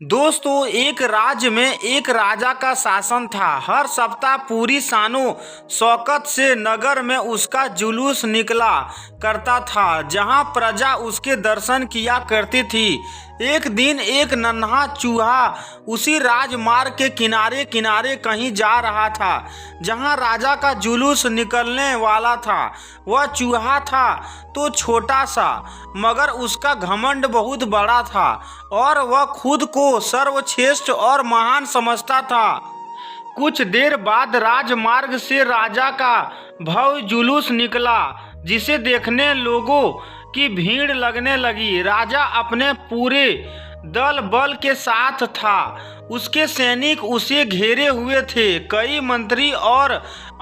दोस्तों, एक राज्य में एक राजा का शासन था। हर सप्ताह पूरी शानो शौकत से नगर में उसका जुलूस निकला करता था, जहां प्रजा उसके दर्शन किया करती थी। एक दिन एक नन्हा चूहा उसी राजमार्ग के किनारे किनारे कहीं जा रहा था जहां राजा का जुलूस निकलने वाला था। वह चूहा था तो छोटा सा, मगर उसका घमंड बहुत बड़ा था और वह खुद को सर्वश्रेष्ठ और महान समझता था। कुछ देर बाद राजमार्ग से राजा का भव्य जुलूस निकला, जिसे देखने लोगों की भीड़ लगने लगी। राजा अपने पूरे दल बल के साथ था। उसके सैनिक उसे घेरे हुए थे। कई मंत्री और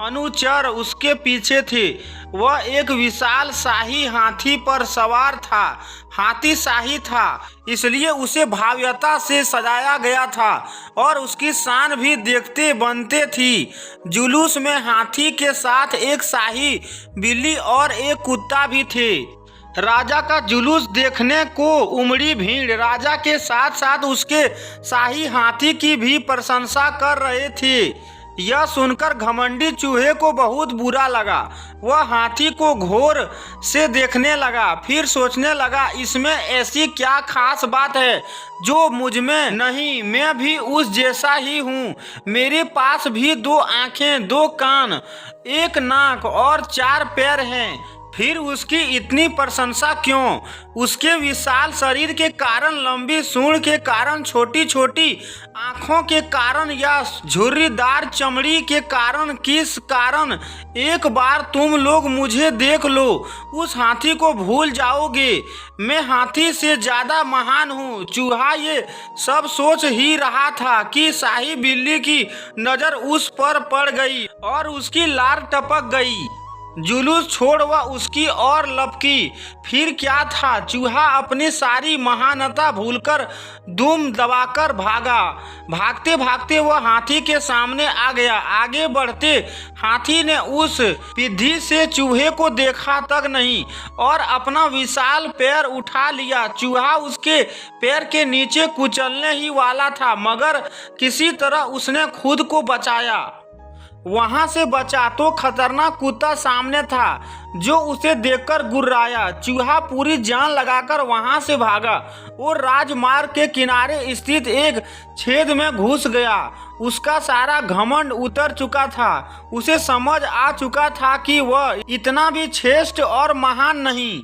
अनुचर उसके पीछे थे। वह एक विशाल शाही हाथी पर सवार था। हाथी शाही था, इसलिए उसे भव्यता से सजाया गया था और उसकी शान भी देखते बनते थी। जुलूस में हाथी के साथ एक शाही बिल्ली और एक कुत्ता भी थे। राजा का जुलूस देखने को उमड़ी भीड़ राजा के साथ साथ उसके शाही हाथी की भी प्रशंसा कर रहे थे। यह सुनकर घमंडी चूहे को बहुत बुरा लगा। वह हाथी को गौर से देखने लगा, फिर सोचने लगा, इसमें ऐसी क्या खास बात है जो मुझ में नहीं? मैं भी उस जैसा ही हूँ। मेरे पास भी 2 आँखें, 2 कान, 1 नाक और 4 पैर हैं। फिर उसकी इतनी प्रशंसा क्यों? उसके विशाल शरीर के कारण, लंबी सूंड के कारण, छोटी छोटी आँखों के कारण या झुर्रीदार चमड़ी के कारण? किस कारण? एक बार तुम लोग मुझे देख लो, उस हाथी को भूल जाओगे। मैं हाथी से ज्यादा महान हूँ। चूहा ये सब सोच ही रहा था कि शाही बिल्ली की नजर उस पर पड़ गई और उसकी लार टपक गई। जुलूस छोड़ वह उसकी ओर लपकी। फिर क्या था, चूहा अपनी सारी महानता भूलकर दुम दबाकर भागा। भागते भागते वह हाथी के सामने आ गया। आगे बढ़ते हाथी ने उस पिद्धी से चूहे को देखा तक नहीं और अपना विशाल पैर उठा लिया। चूहा उसके पैर के नीचे कुचलने ही वाला था, मगर किसी तरह उसने खुद को बचाया। वहां से बचा तो खतरनाक कुत्ता सामने था, जो उसे देखकर गुर्राया। चूहा पूरी जान लगाकर वहां से भागा और राजमार्ग के किनारे स्थित एक छेद में घुस गया। उसका सारा घमंड उतर चुका था। उसे समझ आ चुका था कि वह इतना भी श्रेष्ठ और महान नहीं।